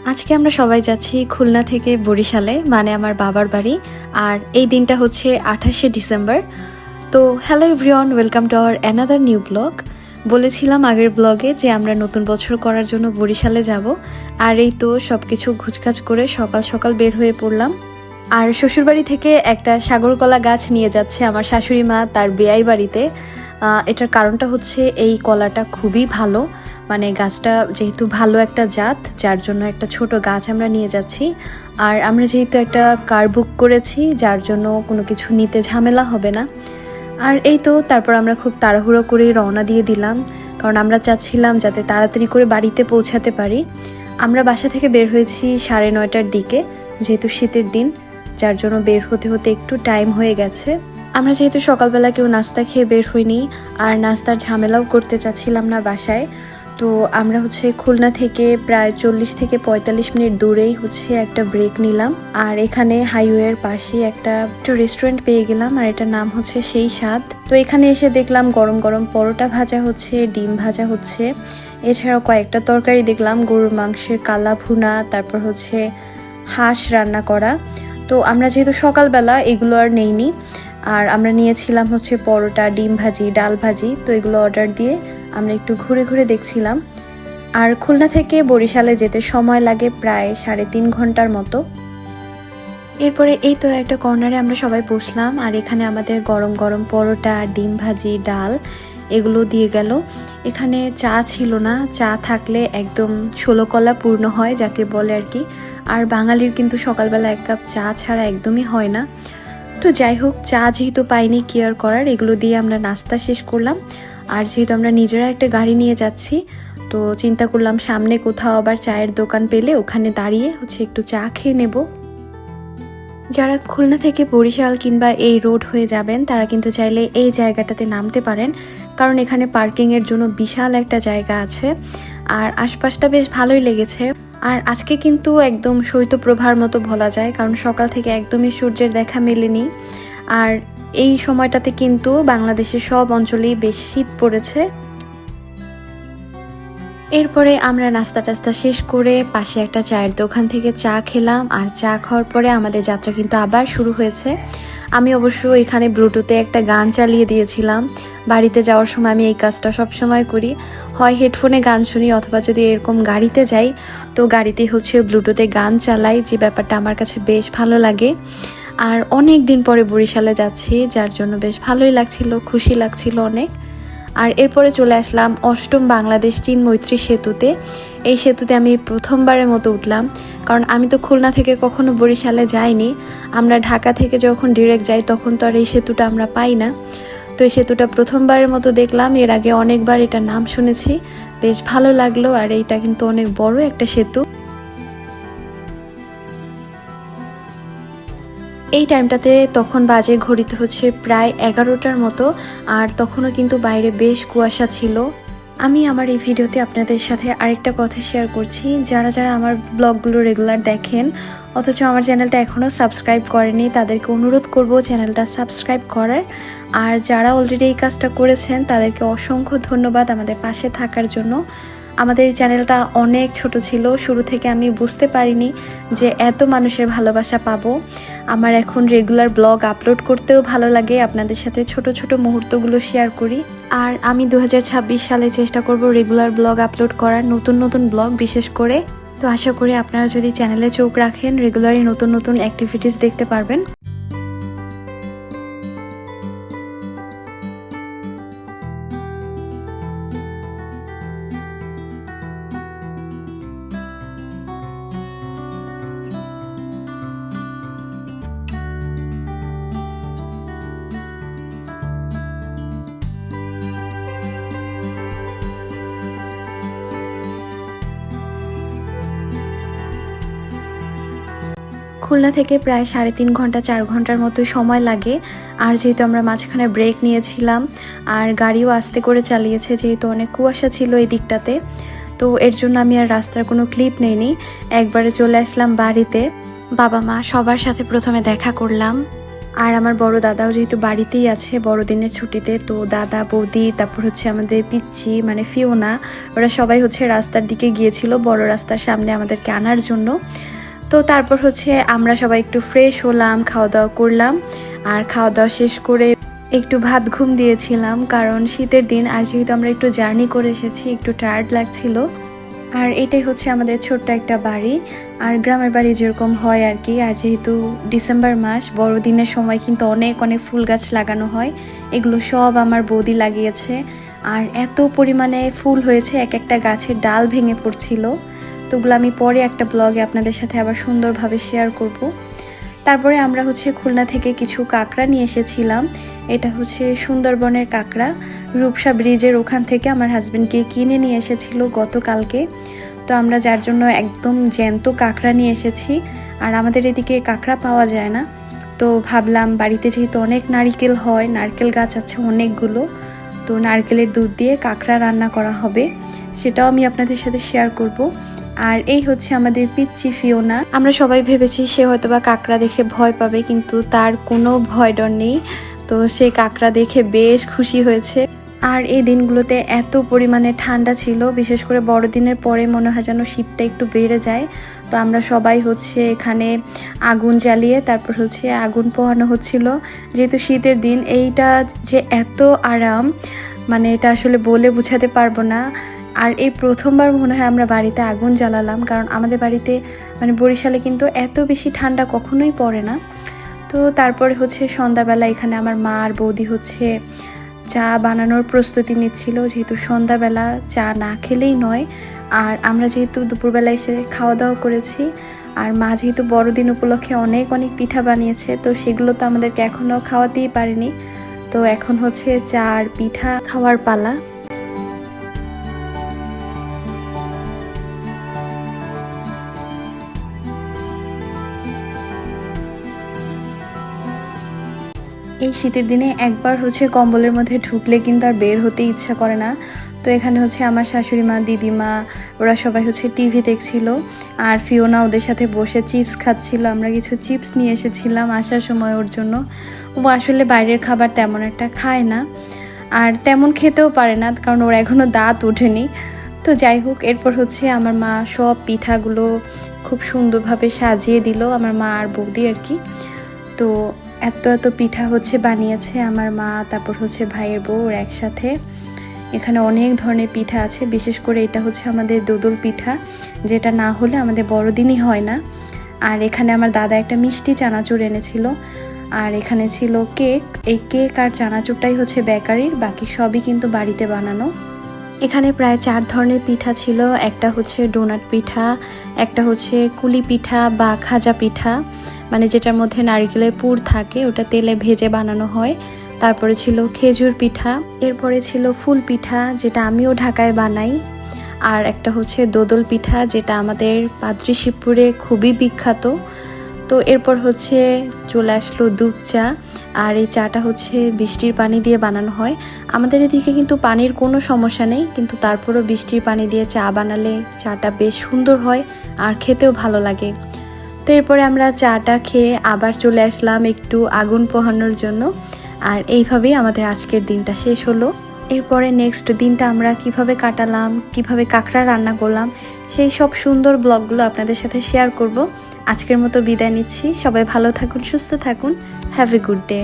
আজকে আমরা সবাই যাচ্ছি খুলনা থেকে বরিশালে, মানে আমার বাবার বাড়ি। আর এই দিনটা হচ্ছে 28শে ডিসেম্বর। তো hello everyone, welcome to our another new blog. বলেছিলাম আগের ব্লগে যে আমরা নতুন বছর করার জন্য বরিশালে যাব। আর এই তো সব কিছু গুছগাছ করে সকাল সকাল বের হয়ে পড়লাম। আর শ্বশুরবাড়ি থেকে একটা সাগরকলা গাছ নিয়ে যাচ্ছে আমার শাশুড়ি মা তার বেয়াই বাড়িতে। এটার কারণটা হচ্ছে এই কলাটা খুবই ভালো, মানে গাছটা যেহেতু ভালো একটা জাত, যার জন্য একটা ছোট গাছ আমরা নিয়ে যাচ্ছি। আর আমরা যেহেতু একটা কার বুক করেছি, যার জন্য কোনো কিছু নিতে ঝামেলা হবে না। আর এই তো তারপর আমরা খুব তাড়াহুড়ো করে রওনা দিয়ে দিলাম, কারণ আমরা চাচ্ছিলাম যাতে তাড়াতাড়ি করে বাড়িতে পৌঁছাতে পারি। আমরা বাসা থেকে বের হয়েছি 9:30টার দিকে, যেহেতু শীতের দিন, যার জন্য বের হতে হতে একটু টাইম হয়ে গেছে। আমরা যেহেতু সকালবেলা কেউ নাস্তা খেয়ে বের হইনি, আর নাস্তার ঝামেলাও করতে চাচ্ছিলাম না বাসায়, তো আমরা খুলনা থেকে প্রায় 40 থেকে 45 মিনিট দূরেই একটা ব্রেক নিলাম। আর এখানে হাইওয়ের পাশে একটা রেস্টুরেন্ট পেয়ে গেলাম, আর এটার নাম হচ্ছে সেই স্বাদ। তো এখানে এসে দেখলাম গরম গরম পরোটা ভাজা হচ্ছে, ডিম ভাজা হচ্ছে, এছাড়াও কয়েকটা তরকারি দেখলাম, গরুর মাংসের কালা ভুনা, তারপর হাঁস রান্না করা। তো আমরা যেহেতু সকালবেলা এগুলো আর নেইনি, আর আমরা নিয়েছিলাম পরোটা, ডিম ভাজি, ডাল ভাজি। তো এগুলো অর্ডার দিয়ে আমরা একটু ঘুরে ঘুরে দেখছিলাম। আর খুলনা থেকে বরিশালে যেতে সময় লাগে প্রায় 3.5 ঘন্টার মতো। এরপরে এই তো একটা কর্নারে আমরা সবাই বসলাম, আর এখানে আমাদের গরম গরম পরোটা, ডিম ভাজি, ডাল এগুলো দিয়ে গেল। এখানে চা ছিল না, চা থাকলে একদম 16 কলা পূর্ণ হয় যাকে বলে আর কি। আর বাঙালির কিন্তু সকালবেলা 1 কাপ চা ছাড়া একদমই হয় না। তো যাই হোক, চা যেহেতু পাইনি কেয়ার করার, এগুলো দিয়ে আমরা নাস্তা শেষ করলাম। আর যেহেতু আমরা নিজেরা একটা গাড়ি নিয়ে যাচ্ছি, তো চিন্তা করলাম সামনে কোথাও আবার চায়ের দোকান পেলে ওখানে দাঁড়িয়ে একটু চা খেয়ে নেব। যারা খুলনা থেকে বরিশাল কিংবা এই রোড হয়ে যাবেন, তারা কিন্তু চাইলে এই জায়গাটাতে নামতে পারেন, কারণ এখানে পার্কিংয়ের জন্য বিশাল একটা জায়গা আছে। আর আশপাশটা বেশ ভালোই লেগেছে। আর আজকে কিন্তু একদম শৈত্যপ্রভার মতো বলা যায়, কারণ সকাল থেকে একদমই সূর্যের দেখা মেলেনি। আর এই সময়টাতে কিন্তু বাংলাদেশের সব অঞ্চলেই বেশ শীত পড়েছে। এরপরে আমরা নাস্তা টাস্তা শেষ করে পাশে একটা চায়ের দোকান থেকে চা খেলাম। আর চা খাওয়ার পরে আমাদের যাত্রা কিন্তু আবার শুরু হয়েছে। আমি অবশ্য এখানে ব্লুটুথে একটা গান চালিয়ে দিয়েছিলাম। বাড়িতে যাওয়ার সময় আমি এই কাজটা সব সময় করি, হয় হেডফোনে গান শুনি, অথবা যদি এরকম গাড়িতে যাই তো গাড়িতে ব্লুটুথে গান চালাই, যে ব্যাপারটা আমার কাছে বেশ ভালো লাগে। আর অনেক দিন পরে বরিশালে যাচ্ছি, যার জন্য বেশ ভালোই লাগছিল, খুশি লাগছিল অনেক। আর এরপরে চলে আসলাম 8ম বাংলাদেশ চীন মৈত্রী সেতুতে। এই সেতুতে আমি প্রথমবারের মতো উঠলাম, কারণ আমি তো খুলনা থেকে কখনো বরিশালে যাইনি। আমরা ঢাকা থেকে যখন ডিরেক্ট যাই তখন তো আর এই সেতুটা আমরা পাই না। তো এই সেতুটা প্রথমবারের মতো দেখলাম। এর আগে অনেকবার এটার নাম শুনেছি, বেশ ভালো লাগলো। আর এইটা কিন্তু অনেক বড় একটা সেতু। এই টাইমটাতে তখন বাজে ঘড়িতে প্রায় 11টার মতো, আর তখনও কিন্তু বাইরে বেশ কুয়াশা ছিল। আমি আমার এই ভিডিওতে আপনাদের সাথে আরেকটা কথা শেয়ার করছি। যারা যারা আমার ব্লগগুলো রেগুলার দেখেন অথচ আমার চ্যানেলটা এখনও সাবস্ক্রাইব করেনি, তাদেরকে অনুরোধ করব চ্যানেলটা সাবস্ক্রাইব করার। আর যারা অলরেডি এই কাজটা করেছেন তাদেরকে অসংখ্য ধন্যবাদ আমাদের পাশে থাকার জন্য। আমাদের এই চ্যানেলটা অনেক ছোট ছিল, শুরু থেকে আমি বুঝতে পারিনি যে এত মানুষের ভালোবাসা পাবো। আমার এখন রেগুলার ব্লগ আপলোড করতেও ভালো লাগে, আপনাদের সাথে ছোট ছোট মুহূর্তগুলো শেয়ার করি। আর আমি 2026 সালে চেষ্টা করব রেগুলার ব্লগ আপলোড করার, নতুন নতুন ব্লগ বিশেষ করে। তো আশা করি আপনারা যদি চ্যানেলে চোখ রাখেন রেগুলারই নতুন নতুন অ্যাক্টিভিটিস দেখতে পারবেন। খুলনা থেকে প্রায় 3.5 ঘন্টা 4 ঘন্টার মতো সময় লাগে। আর যেহেতু আমরা মাঝখানে ব্রেক নিয়েছিলাম, আর গাড়িও আস্তে করে চালিয়েছে যেহেতু অনেক কুয়াশা ছিল এই দিকটাতে, তো এর জন্য আমি আর রাস্তার কোনো ক্লিপ নেইনি, একবারে চলে আসলাম বাড়িতে। বাবা মা সবার সাথে প্রথমে দেখা করলাম। আর আমার বড় দাদাও যেহেতু বাড়িতেই আছে বড়দিনের ছুটিতে, তো দাদা বৌদি তারপর হচ্ছে আমাদের পিচ্চি মানে ফিওনা, ওরা সবাই হচ্ছে রাস্তার দিকে গিয়েছিল বড় রাস্তার সামনে আমাদেরকে আনার জন্য। তো তারপর হচ্ছে আমরা সবাই একটু ফ্রেশ হলাম, খাওয়া দাওয়া করলাম। আর খাওয়া দাওয়া শেষ করে একটু ভাত ঘুম দিয়েছিলাম, কারণ শীতের দিন আর যেহেতু আমরা একটু জার্নি করে এসেছি একটু টায়ার্ড লাগছিল। আর এটাই হচ্ছে আমাদের ছোট্ট একটা বাড়ি, আর গ্রামের বাড়ি যেরকম হয় আর কি। আর যেহেতু ডিসেম্বর মাস, বড়দিনের সময় কিন্তু অনেক অনেক ফুল গাছ লাগানো হয়, এগুলো সব আমার বৌদি লাগিয়েছে। আর এত পরিমাণে ফুল হয়েছে, এক একটা গাছের ডাল ভেঙে পড়ছিল। তো ওগুলো আমি পরে একটা ব্লগে আপনাদের সাথে আবার সুন্দরভাবে শেয়ার করব। তারপরে আমরা হচ্ছে খুলনা থেকে কিছু কাঁকড়া নিয়ে এসেছিলাম। এটা হচ্ছে সুন্দরবনের কাঁকড়া, রূপসা ব্রিজের ওখান থেকে আমার হাজবেন্ডকে কিনে নিয়ে এসেছিল গতকালকে। তো আমরা যার জন্য একদম জ্যান্ত কাঁকড়া নিয়ে এসেছি। আর আমাদের এদিকে কাঁকড়া পাওয়া যায় না, তো ভাবলাম বাড়িতে যেহেতু অনেক নারকেল হয়, নারকেল গাছ আছে অনেকগুলো, তো নারকেলের দুধ দিয়ে কাঁকড়া রান্না করা হবে, সেটাও আমি আপনাদের সাথে শেয়ার করব। আর এই হচ্ছে আমাদের পিচ্চি ফিওনা। আমরা সবাই ভেবেছি সে হয়তোবা কাঁকড়া দেখে ভয় পাবে, কিন্তু তার কোনো ভয় ডর নেই। তো সে কাঁকড়া দেখে বেশ খুশি হয়েছে। আর এই দিনগুলোতে এত পরিমাণে ঠান্ডা ছিল, বিশেষ করে বড়দিনের পরে মনে হয় যেন শীতটা একটু বেড়ে যায়। তো আমরা সবাই হচ্ছে এখানে আগুন জ্বালিয়ে তারপর হচ্ছে আগুন পোহানো হচ্ছিল। যেহেতু শীতের দিন, এইটা যে এত আরাম মানে এটা আসলে বলে বোঝাতে পারবো না। আর এই প্রথমবার মনে হয় আমরা বাড়িতে আগুন জ্বালালাম, কারণ আমাদের বাড়িতে মানে বরিশালে কিন্তু এত বেশি ঠান্ডা কখনোই পড়ে না। তো তারপরে হচ্ছে সন্ধ্যাবেলা এখানে আমার মা আর বৌদি হচ্ছে চা বানানোর প্রস্তুতি নিচ্ছিল, যেহেতু সন্ধ্যাবেলা চা না খেলেই নয়। আর আমরা যেহেতু দুপুরবেলা এসে খাওয়া দাওয়া করেছি, আর মা যেহেতু বড়দিন উপলক্ষে অনেক অনেক পিঠা বানিয়েছে, তো সেগুলো তো আমাদেরকে এখনও খাওয়াতেই পারেনি। তো এখন হচ্ছে চা আর পিঠা খাওয়ার পালা। এই শীতের দিনে একবার হচ্ছে কম্বলের মধ্যে ঢুকলে কিন্তু আর বের হতে ইচ্ছা করে না। তো এখানে হচ্ছে আমার শাশুড়ি মা, দিদিমা, ওরা সবাই হচ্ছে টিভি দেখছিল, আর ফিওনা ওদের সাথে বসে চিপস খাচ্ছিল। আমরা কিছু চিপস নিয়ে এসেছিলাম আসার সময় ওর জন্য। ও আসলে বাইরের খাবার তেমন একটা খায় না, আর তেমন খেতেও পারে না, কারণ ওর এখনও দাঁত ওঠেনি। তো যাই হোক, এরপর হচ্ছে আমার মা সব পিঠাগুলো খুব সুন্দরভাবে সাজিয়ে দিল, আমার মা আর বৌদি আর কি। তো এত এত পিঠা হচ্ছে বানিয়েছে আমার মা, তারপর হচ্ছে ভাইয়ের বউ ওর একসাথে। এখানে অনেক ধরনের পিঠা আছে, বিশেষ করে এটা হচ্ছে আমাদের দোদল পিঠা, যেটা না হলে আমাদের বড়দিনই হয় না। আর এখানে আমার দাদা একটা মিষ্টি চানাচুর এনেছিল, আর এখানে ছিল কেক। এই কেক আর চানাচুরটাই হচ্ছে বেকারির, বাকি সবই কিন্তু বাড়িতে বানানো। এখানে প্রায় 4 ধরনের পিঠা ছিল। একটা হচ্ছে ডোনাট পিঠা, একটা হচ্ছে কুলি পিঠা বা খাজা পিঠা, মানে যেটার মধ্যে নারকেলের পুর থাকে, ওটা তেলে ভেজে বানানো হয়। তারপরে ছিল খেজুর পিঠা, এরপরে ছিল ফুল পিঠা, যেটা আমিও ঢাকায় বানাই। আর একটা হচ্ছে দোদল পিঠা, যেটা আমাদের পাদ্রী শিবপুরে খুবই বিখ্যাত। তো এরপর হচ্ছে চলে আসলো দুধ চা, আর এই চাটা হচ্ছে বৃষ্টির পানি দিয়ে বানানো হয়। আমাদের এদিকে কিন্তু পানির কোনো সমস্যা নেই, কিন্তু তারপরও বৃষ্টির পানি দিয়ে চা বানালে চাটা বেশ সুন্দর হয় আর খেতেও ভালো লাগে। তো এরপরে আমরা চাটা খেয়ে আবার চলে আসলাম একটু আগুন পোহানোর জন্য। আর এইভাবেই আমাদের আজকের দিনটা শেষ হলো। এরপরে নেক্সট দিনটা আমরা কিভাবে কাটালাম, কিভাবে কাঁকড়া রান্না করলাম, সেই সব সুন্দর ব্লগগুলো আপনাদের সাথে শেয়ার করব। আজকের মতো বিদায় নিচ্ছি। সবাই ভালো থাকুন, সুস্থ থাকুন। Have a good day.